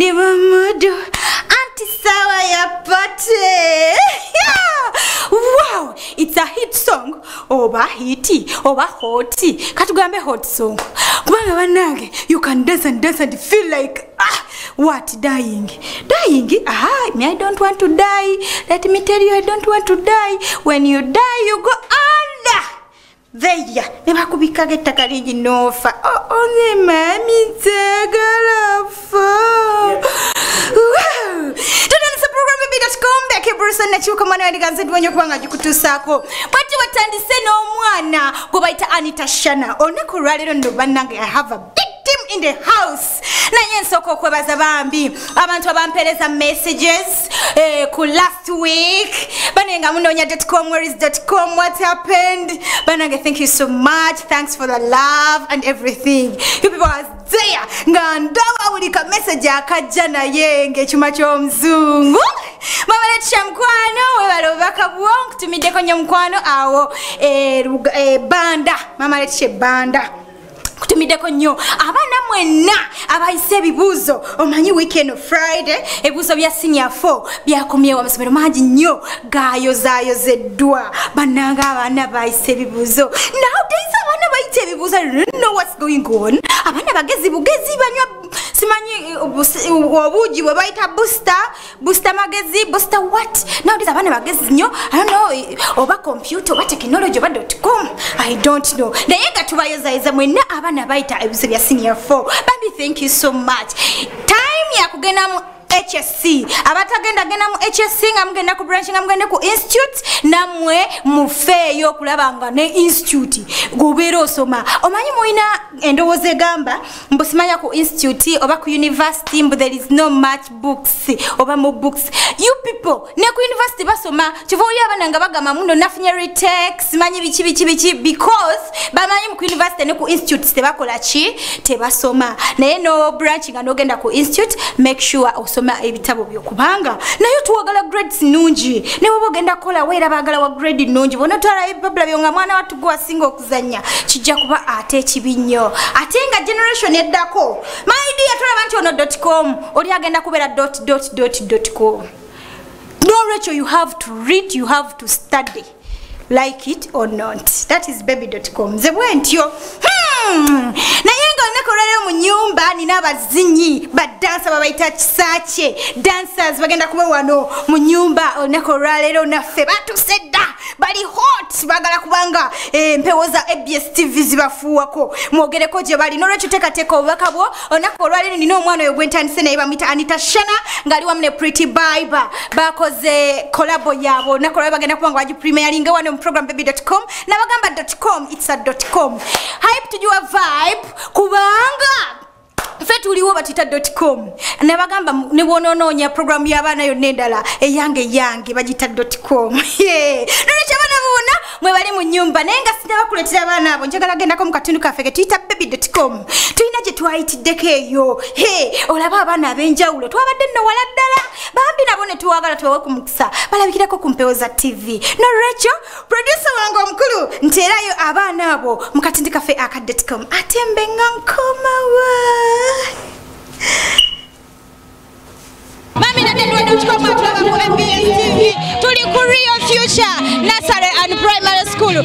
Niwa mudu anti sawa ya pate. Wow, it's a hit song. Oba hiti, oba hoti. Katugambe hot song. Kubanga banange, you can dance and feel like what, dying? Dying? Me, I don't want to die. Let me tell you, I don't want to die. When you die, you go under. There. Never could be kageta kariji nofa. Oh, mami tagalafa. Wow. Today's program baby.com back here person na chuka mwana wadi ganze duwanyo kubanga jikutusako. Bati watandise no mwana kubaita Anita Shana. Oneko ralero ndo banange I have a big team in the house. Na yensoko kwebaza bambi. Abantu abampereza messages ku last week. Banenga munonya.com, whereis.com, what happened? Banange, thank you so much. Thanks for the love and everything. You people are there. Ngandawa ulika message akajana yenge chuma chomzungu. Mama letisha mkwano. Wewalo baka buongu. Tumide kwenye mkwano awo banda. Mama letisha banda. Kutumideko nyo abana mwena abayise ebibuzo omanyi weekend of Friday ebibuzo bya senior 4 byakomye wa masomero maji nyo gayo zeddwa bananga abana bayise ebibuzo nowadays abana bayite ebibuzo I don't know what's going on abana bagezi bugezi banywa simanyi obuji bwe bayita booster magezi booster what nowadays abana bagezi nyo I don't know oba computer oba technology oba .com I don't know naye nga tubayoza mwena abana baita ebibuzo bya senior 4 baby thank you so much time ya kugenda mu HSC abatagenda genda mu HSC nga mugenda ku branch nga mugenda ku institute namwe mufeeyo kulabanga ne institute gobero soma omanyi muina endowoze gamba mbusimanya ku institute oba ku university but there is no much books oba mo books you people ne ku university basoma chivoya abananga bagama muno nafunya retake simanyi bichi because bamanyi mu university ne ku institute tebakola chi tebasoma naye no branch nga nogenda ku institute make sure osoma ebitabo byokubanga nayo tuwagala grades nungi ne wabogenda kola wera bagala wa grade nungi bona twala ebabla byonga mwana watu gwa singa okuzanya kijja kuba ate kibinyo atenga generation eddako my dear twala bantu ono.com oli agenda kubera .com no Rachel you have to read you have to study like it or not that is baby.com ze bwentyo nayenga nekorere mu nyumba nina abazinyi badansa babaita kisache dancers bagenda kuba wano mu nyumba nekorere naffe batusedda bali hot bagala kubanga mpewoza ABS TV zibafuwako mwogereko je bali norecho teka obakabo onakorere nina omwana oyo gwentandise naye bamita Anita Shana ngali wamne Pretty Bible bakoze collabo yabo nakorere bagenda kubanga waji premiering wano mu program baby.com na bagamba.com it's a .com hype to your vibe kubanga fetuliwo batita.com ne bagamba ne bonononya program y'abana yo nedala eyange bagita .com none chabana buna mwe bali mu nyumba nenga sinaba kuletera abana abo njagala genda ko mu katundu kafe ke tuita baby.com tuina je twaitideke yo olaba abana abenjawulo twabadde no waladdala bambi nabone tuwagala tuwe ku mukisa balabikirako ku Mpewoza TV no Rachel producer wangu omukulu nterayo abana abo mu katundu kafe aka.com atembe ngankoma wa Mami na dedwa.com atulaba ku MBS TV tuli ku Real Future Nursery and Primary School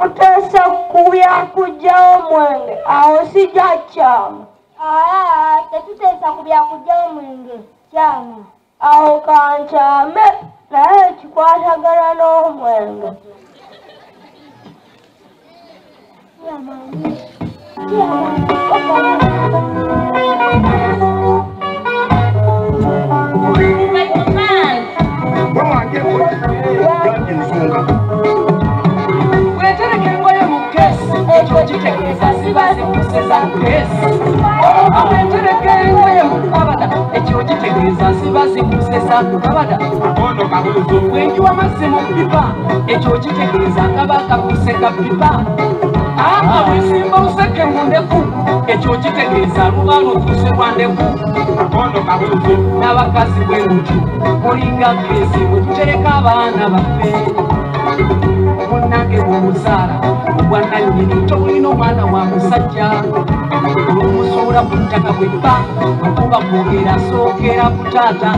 Tutesa kubya kujja omwenge awo sijja kyama. Tetutesa kubya kujja omwenge kyama. Awo kankyame naye kikwatagana n'omwenge. Wenjuwa masimu pipa ekyo kitegeeza kabaka kuseka pipa bwesimba useke mundeku ekyo kitegeeza lubano kusebwa ndeku n'abakazi bwebutu mulinga kesi bwetutereka abaana baffe munnange bw'omuzaala ogwannannyini tobulina omwana wa musajja olumusuula ku ttaka bwebba okuba kwogera sookera ku taata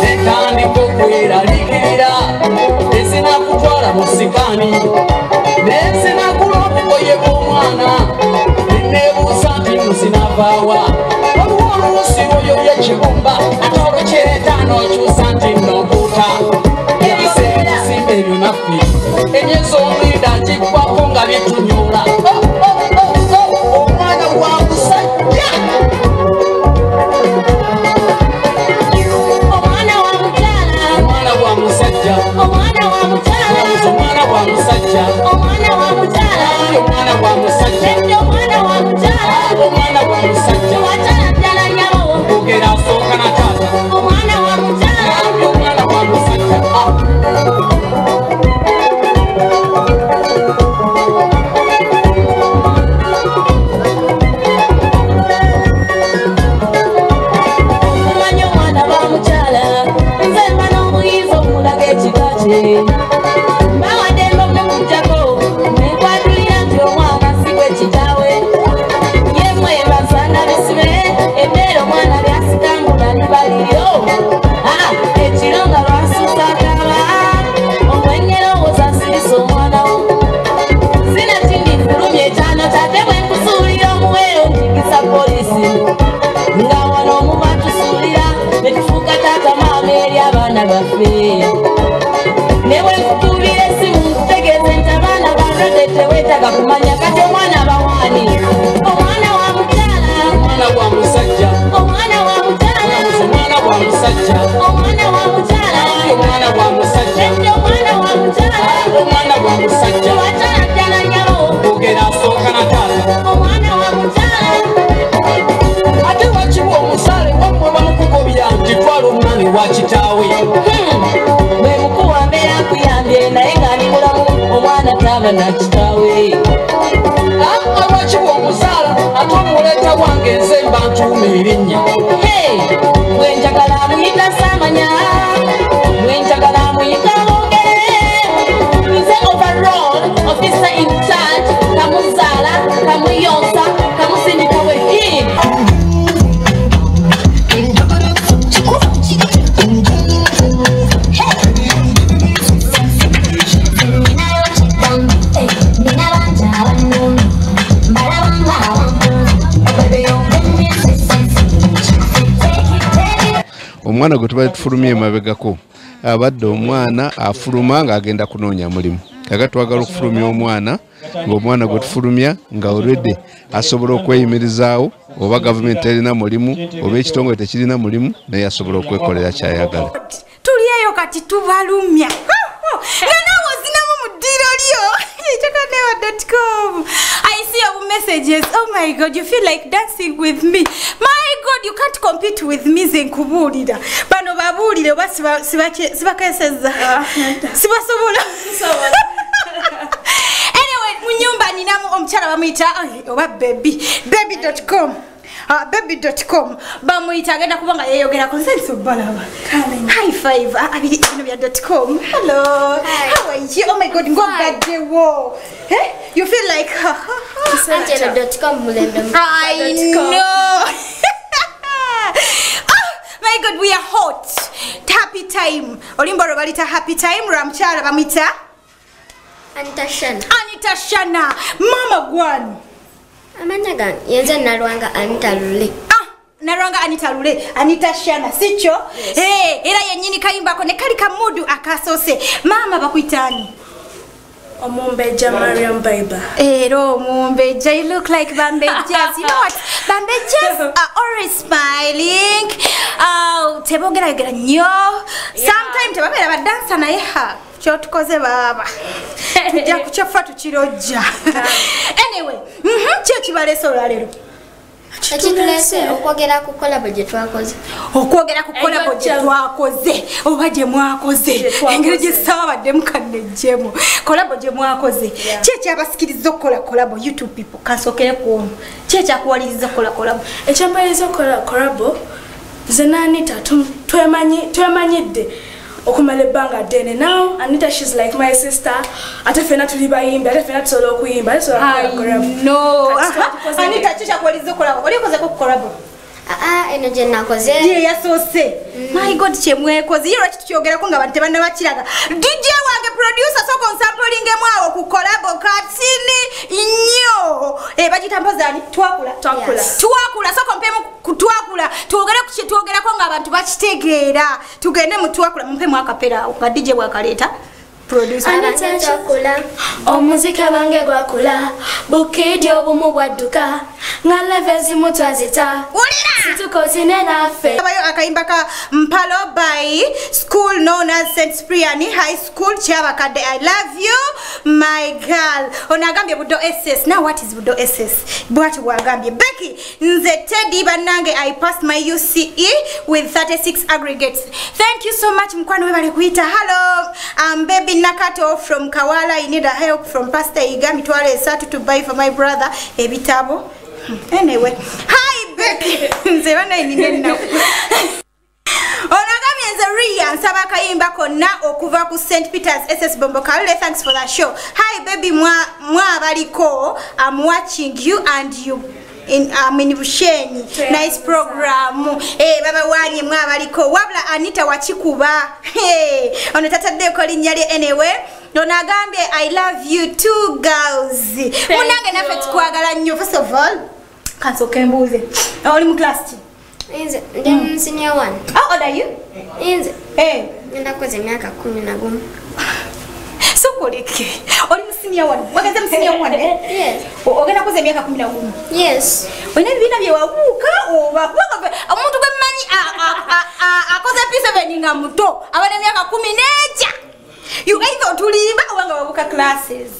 netandika okweraliikirira esinakutwala mu sikaani nesinakula obugoye bw'omwana neneebuuza nti musinavaawa waliwo oluusi oyo yekibumba ate olukireeta n'okyusa nti nokuuta ebiseera simba ebyo naffe emyezi omwenda giggwako nga byetunyola omwana wa musajja kumanya kati omwana bawani omwana wa mutala omwana wa musajja omwana wa mutala omwana wa musajja omwana wa mutala omwana wa musajja omwana wa mutala omwana wa musajja watala jana nyabo ogera soka na tala omwana wa mutala ate wachiwo omusale wamwe bamukugobya nti twala omwami wa kitaawe bwe mukuwa mbeera kuyambye naye ng'ani mulamu omwana taba na kitaawe awakiwa omuzaala ate omuleeta wange nze mba ntuuma erinnya bwe njagala amuyita saama omwana gwe tuba tufulumye emabegako abadde omwana afuluma ng'agenda kunoonya mulimu kaga twagala okufulumya omwana ng'omwana gwe tufulumya nga already asobola okweyimirizaawo oba gavumenti terina mulimu oba ekitongole tekirina mulimu naye asobola okwekolera kyayagala tuliyeyo kati tubalumya nga naawe ozinamu mu ddiiro lyo chakanewa.com. I see your messages. Oh my God, you feel like dancing with me. My God, you can't compete with me zenkubulira. Bano babulire oba sibakeseza. Sibasobola. Anyway, munyumba ninamu omukyala bamuyita oba baby.com. Baby.com bamuyita agenda kubanga yeyogera consenso balaba. High five abiri.com. Hello. Hi. How are you? Oh my God, go back the wall. Hey? You feel like Angela.com mulembe. I know. Oh my God, we are hot. Happy time. Olimboro balita happy time. Ramchala bamuyita Anita Shana. Mama Gwan. Amanyagan yenze narwanga Anita Lule. Narwanga Anita Lule, Anita Shana sicho. Yes. Hey, era yenyini kayimba ko ne kali kamudu akasose. Mama bakuitani. Omumbeja Mariam Baiba. Ero Omumbeja, you look like Bambejas. You know what? Bambejas are always smiling. Tebogera yogera nyo. Sometimes tebabera badansa na yeha. Chotukoze baba. Tujja kuchofa tukiroja. Anyway, kyekibaleso lero. Ekitulese okwogera ku collabo gye twakoze. Okwogera ku collabo gye twakoze. Oba gye mwakoze. Engeri gye sabadde mukannejjemu. Collabo gye mwakoze. Kyeki abasikiriza okukola collabo YouTube people kansokere ku. Kyeki akuwaliriza okukola collabo. Ekyambayiriza okukola collabo zena Anita twemanyidde okumala ebbanga ddene. Now Anita, she's like my sister. Ate fena tuli bayimbi, ate fena tusobola okuyimba, ate tusobola collabo. No. Anita kyeki akuwaliriza collabo. Olikoze ku collabo. Eno gye nakoze. Ye yasose. My God, kyemwekoze. Yero kityogera ko nga abantu tebanna bakiraga. DJ wange producer soko nsampling mwawo ku collabo katini nnyo. Bagitambazani twakula. Twakula soko mpemu kutwakula. Twogera ko nga abantu bakitegeera. Tugende mu twakula mpemu akapera nga DJ wakaleta. Producer Anachakula omuziki abange gwakula bukidi obumu bwadduka nga levels mutwazita situkozine naffe abayo akayimba ka Mpalo by school known as St. Spriani High School Kyabakadde. I love you my girl. Onagambye budo SS. Now what is budo SS? Bwati wagambye Becky nze Teddy banange I passed my UCE with 36 aggregates. Thank you so much mkwano webale kuita. Hello, baby Nakato from Kawala. I need a help from Pastor Iga mitwale esatu to buy for my brother ebitabo. Anyway, hi Becky. Nze bana inine na. Onagambye nze Ria nsaba kayimba konna okuva ku St. Peter's SS Bombo Kalule. Thanks for that show. Hi baby mwa abaliko. I'm watching you and you in Bushenyi. Nice program. Hey baba wanyi mwa abaliko. Wabula Anita wachikuba. Hey ono tatadde ko linnyali anyway. Onagambye I love you two girls. Munange nafe tukwagala nnyo. First of all kansoke mbuze. Oli mu class ki? Inze ndi senior 1. How old are you? Inze ndakoze emyaka 11. Sokoleke. Oli mu senior 1. Wageze mu senior 1 Yes. Ogenda koze emyaka 11. Yes. Wena bina bye wabuuka oba omuntu gwe mmanyi akoze P7 nga muto abana emyaka 10 neja. You either tulimba obanga wabuuka classes.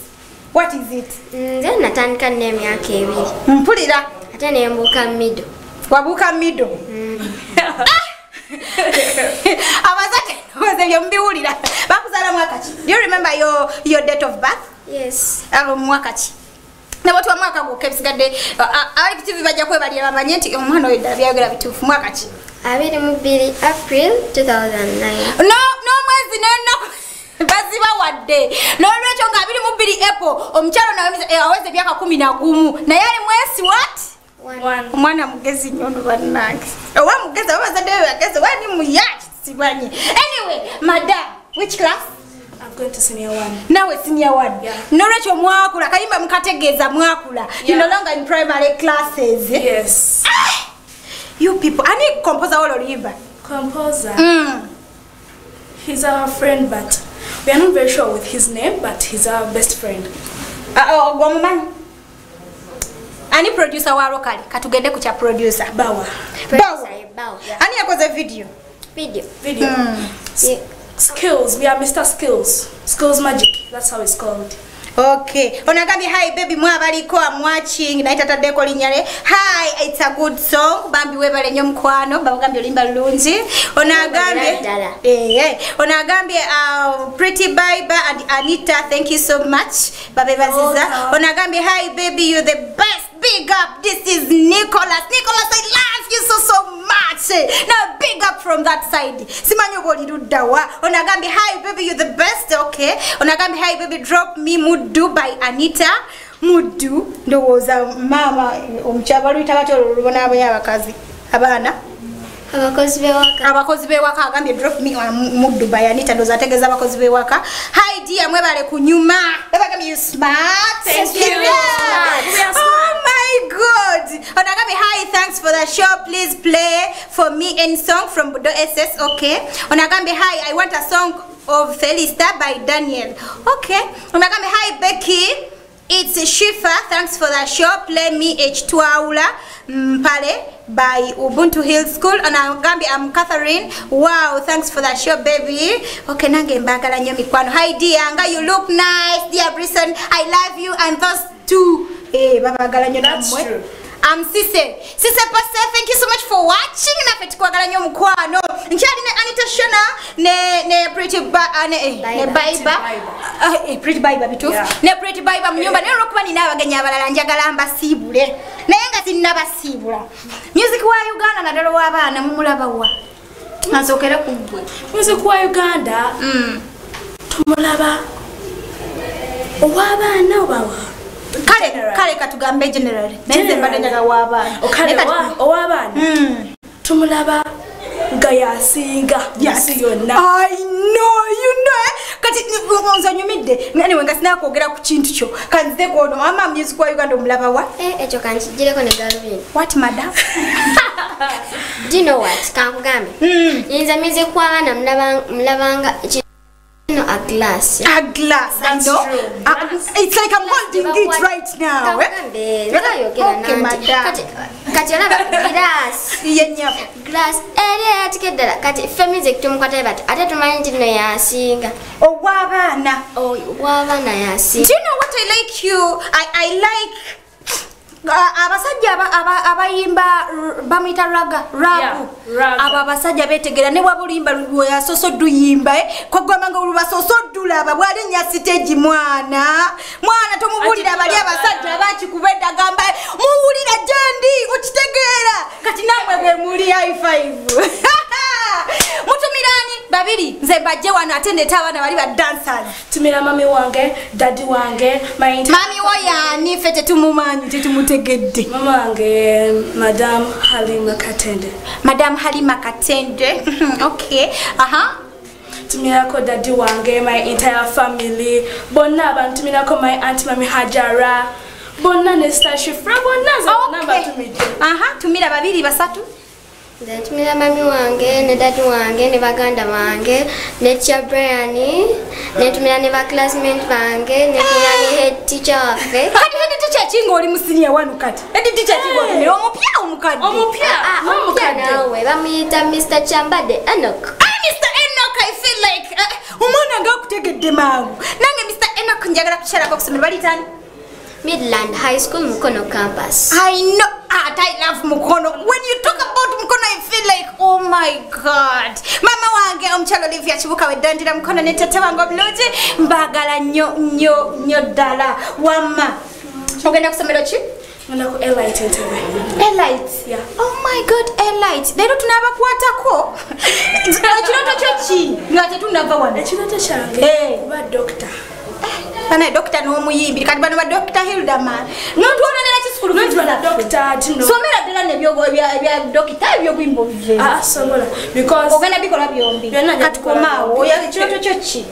What is it? Nze natandika n'emyaka 2. Mpulira. Ate ne mbuka middle. Wabuuka middle. Abazate waze byombiwulira. Bakuzala mwaka ki? Do you remember your date of birth? Yes. Mwaka ki? Na watu wa mwaka gwo kebisigadde abakitivi bajja kwebalira bamanye nti omwana oyo ddala byayogera bituufu. Mwaka ki? 22 April 2009. No mwezi n'ennaku baziba wadde. N'olwekyo nga 22 April omukyalo nawe aweze byaka 11 naye ali mwezi what? Omwana mugezi nnyo bannange. Owa mugezi abazadde be bagezi wani muyaki sibanye. Anyway, madam, which class? I'm going to senior 1. Now it's senior 1. Yeah. Norecho mwakula kayimba mkategeza mwakula. Yeah. You're no longer in primary classes. Yes. You people, I need composer all over. Composer. He's our friend, but we are not very sure with his name, but he's our best friend. Woman. Any producer wa locally katugende kucha producer Bawa. Ani yakoze video Skills, we are Mr. Skills Magic, that's how it's called. Okay, onagambi hi baby mwabaliko I'm watching naitataddeko linyale. Hi, it's a good song. Bambi webale nnyo mukwano bagambi olimba lunzi. Onagambi Pretty Biba and Anita, thank you so much. Babe baziza. Onagambi hi baby, you're the best. Big up. This is Nicholas. Nicholas, I love you so much. Now big up from that side. Simanyo dawa. Onagambi hi baby, you're the best. Okay. Onagambi hi baby, drop me Mudu by Anita. Mudu ndowoza mama omchabalu itabato lubona abakazi Abaana abakozi bewaka agambye drop me Mudu by Anita ndoza tegeza abakozi bewaka. Hi dear mwebale kunyuma bagambye you smart. Thank you. Oh my god. Onagambi hi, thanks for the show, please play for me any song from Budo SS. Okay. Onagambi hi, I want a song of Felista by Daniel. Okay. Onagambi hi Becky, it's Shifa, thanks for the show, play me H2 Aula Pale by Ubuntu Hill School. Onagambi I'm Catherine, wow, thanks for the show baby. Okay, nange mbagala nnyo mikwano. Hi Dianga, you look nice. Dear Brisson, I love you and those two. That's true. Sise Pase, thank you so much for watching. Nafeti kwagala nnyo mukwano. Nkyali ne Anita Shona ne Pretty Biba Pretty Biba bitu. Ne Pretty Biba mnyumba ne rokuba nina abagenya abalala njagala mbasibule. Naye nga sinnabasibula. Music wa Uganda nadalo w'abaana mumulaba wa. Nasokera kuggwe. Music wa Uganda. Tumulaba ow'abaana obawa. Kale katugambe generally. Nenze mbadde w'abaana. Ow'abaana. Tumulaba nga yasinga yasi yonna. I know, you know. Kati nzanyumidde. Anyway, nga sina kwogera ku kintu kyo. Kanze kono mama music wa Uganda omulaba wa? Ekyo kanjigireko ne galubindi. What madam? Do you know what? Kankugambe. Yinza music wa abaana mulabanga a glass. A glass, that's I know. True. It's like I'm holding it right now. Okay, madam. Kati olaba glass. Yenya. Glass. Atikedala. Kati fe music tumukwata bati. Ate tumanyi nti no yasinga. Ow'abaana. Ow'abaana yasinga. Do you know what I like you? I like abasajja abayimba bamita raga aba basajja betegera ne wabulimba ya soso duyimba kogwamanga uluba soso dulaba bwali nya stage mwana tomubulira bali abasajja abachi kubedda gamba muwulira jendi okitegeera kati namwe bwe muri i5 mutumirani babiri nze bajje wano atende abana bali ba dancers. Tumira mami wange, daddy wange, mami wayani fete tumumanyi tetumutegedde. Mama wange Madam Halima Katende. Madam Halima Katende. Okay. Tumirako daddy wange, my entire family. Bonna abantu tumirako my auntie mami Hajara. Bonna Nesta Shifra bonna za namba tumije. Tumira babiri basatu. Tumira mami wange, ne daddy wange, ne baganda wange, ne tia Brian, ne tumira ne ba classmate bange, ne tumira ne head teacher waffe. Kati head teacher chingo oli musinia wanu kati. Head teacher chingo oli omupya omukadde. Omupya nawe bamuyita Mr. Chambade Enoch. Mr. Enoch, I feel like omwana nga akutegedde mangu. Nange Mr. Enoch njagala kukyalako kusomera bali tani? Midland High School Mukono campus. I know. I love Mukono. When you talk about Mukono, I feel like, oh my God. Mama wange omchalo Olivia chibuka wedandira Mukono ne tata wange obulungi mbagala nnyo ddala. Wamma. Ogenda kusomera ki? Ngenda ku Elite interview. Elite? Yeah. Oh my God, Elite. Lero tunabakwatako. Kiroto kyo ki? Nga tetunava wano. Ekiroto kyange kuba doctor. Bana doctor no muyimbi kati bana doctor Hildaman no tuonanera kisukulu no tuna doctor tino somera dela ne byogo bya doctor byo gwimbo bye somola because ogana bikola byombi kati komaawo ya kiroto kyochi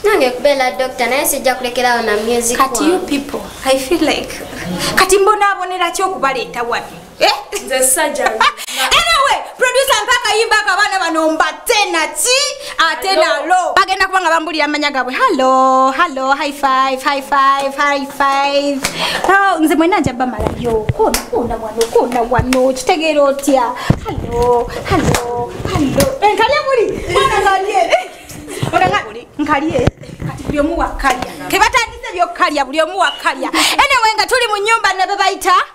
nange kubela doctor naye sijja kulekerawo na music kati you people I feel like kati mbona abonera kyo kubaleta wano the surgery anyway producer mpaka yimba abana banomba tena chi atena lo bagenda kubanga bambulira amanya gabwe hello high five oh nze mwena njaba malayo kona wano kitegera otya hello enkalya muri mwana ngalye nkalye kati buli omu wakalya kebatandise byokalya buli omu wakalya anyway nga tuli mu nyumba nabe bayita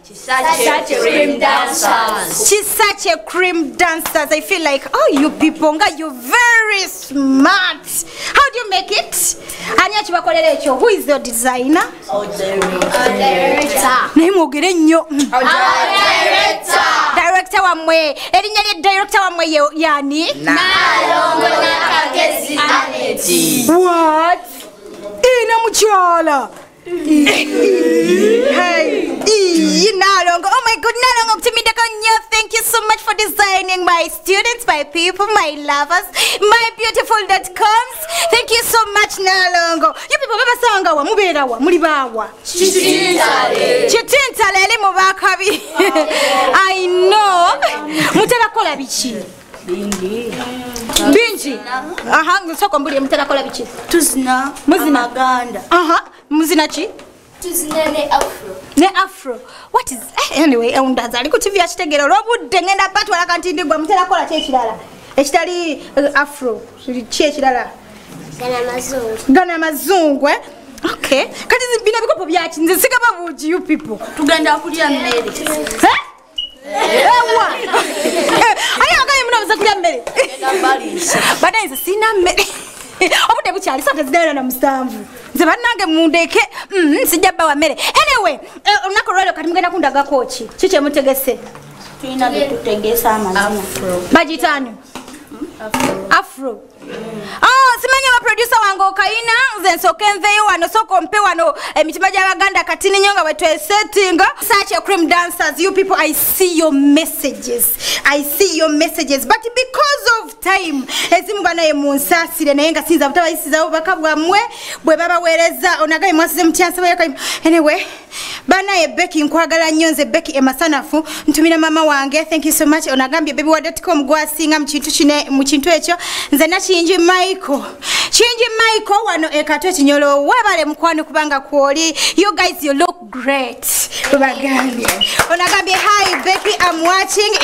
Such a cream dancers. She's such a cream dancers. I feel like, oh, you people, you're very smart. How do you make it? Who is your designer? Our director. Director wamwe. Director wamwe yani? Nalongo bakakasiza Aneti. What? Ina muchala. Hey, Nalongo. Oh my God, Nalongo, thank you so much for designing my students, my people, my lovers, my beautiful.coms. Thank you so much, Nalongo. You people, baba sanga wa mubera wa mulibawa. Chitintale mubakabi. I know. Mutera kola bichi. Binji. Aha, ngusoko mbuli mutera kola bichi. Tuzina Uganda. Aha, muzina chi? Tuzina ne afro. Ne afro. What is anyway? Undazali ku TV achitegera olobudde ngenda batwala kanti ndigwa mutera kola kye kirala. Ekitali afro. Kye kirala. Gana mazungu. Okay. Kati bina bikopo byaki nze sigaba buji you people. Tugenda kulya mmere. Ewa. Ayo ngaye muna kulya mmere. Bada nze sina mmere. Obude bukyali sate zidala na musanvu. Nze bannange mundeke sijja bawa mmere. Anyway, onako lwalo kati mugenda kundaga kochi. Kiche mutegese. Tuina betutegesa amazina. Bajitani. Afro. Simanya wa producer wange okaina nze nsoke nveyo wano soko mpe wano emitima gy'Abaganda kati nyonga wetu setting. Such a cream dancers, you people, I see your messages. But because of time ezimu bana ye munsasire naye nga sinza butabayisiza obakabwa mwe bwe baba wereza onagaye mwasize mutyansa bayaka. Anyway, bana ye Becky nkwagala nnyo nze Becky emasanafu ntumira mama wange. Thank you so much. Onagambye babywa.com gwasinga mu kintu ekyo nze nakinji Michael wano ekato kinyolo webale mukwano kubanga kwoli. You guys, you look great. Onagambye hi Becky, I'm watching.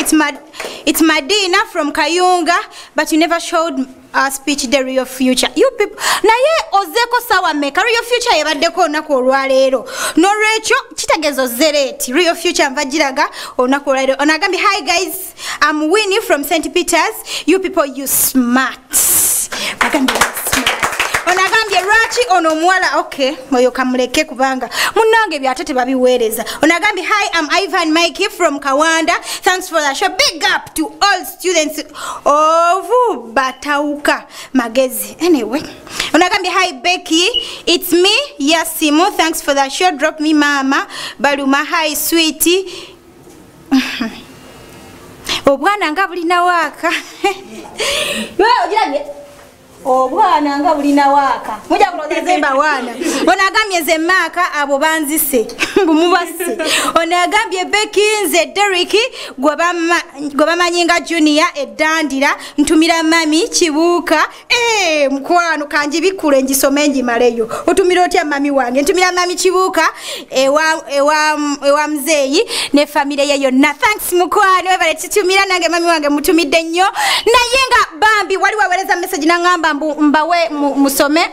It's Madina from Kayunga, but you never showed our speech the real future. You people naye ozeko sawa meka real future yebaddeko onako olwaleero n'olwekyo kitegezo zereti real future mvagiraga onako olwaleero. Onagambye hi guys, I'm Winnie from St. Peter's. You people, you smart. Onagambye lwaki ono muwala okay moyo kamuleke kubanga munange byatate babiweereza. Onagambye hi, I'm Ivan Mikey from Kawanda. Thanks for the show. Big up to all students of Batauka Magezi. Anyway, onagambye hi Becky, it's me Yasimu. Thanks for the show. Drop me mama Baluma. Hi sweetie. Obwana nga bulina waka. Wewe ojirabye obwana nga bulina waka muja kulozezemba wana. Onagambye ze maka abo banzise bumubase. Onagambye Becky nze Derek gwabamanyinga junior edandira ntumira mami kibuuka mkwano kanji bikule njisome njimaleyo. Otumira otya mami wange? Ntumira mami kibuuka ewa mzeyi ne family ye yonna. Thanks mukwano webale kitumira nange mami wange mutumidde nnyo. Nayenga bambi wali wawereza message nangamba mbawe musome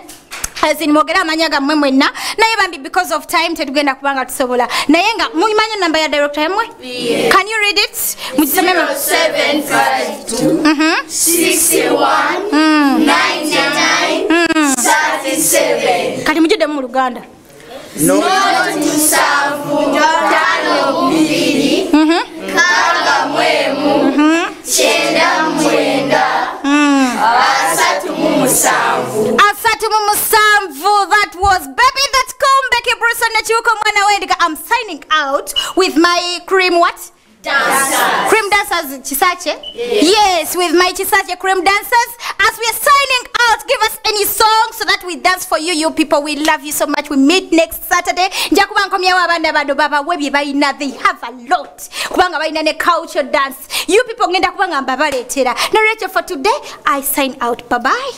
mwogera amanyaga mmwe mwenna naye bambi because of time tetugenda kubanga tusobola naye nga mumanya namba ya director yamwe. Can you read it? 0752 61 99 37. Kati mujide mu Luganda. Musanvu tano mbiri kanga mwemu chenda mwenda asatu musanvu. That was baby.com. Becky Bruce and Nachuko Mwana Wendika. I'm signing out with my cream what? Dancers. Cream dancers Chisache? Yes, with my Chisache cream dancers. As we are signing out, give us any song so that we dance for you. You people, we love you so much. We meet next Saturday. Njakuba nkomya wabanda bado baba webi baina, they have a lot. Kubanga baina ne culture dance. you people ngenda kubanga mbabaleetera. Narrator for today, I sign out. Bye bye.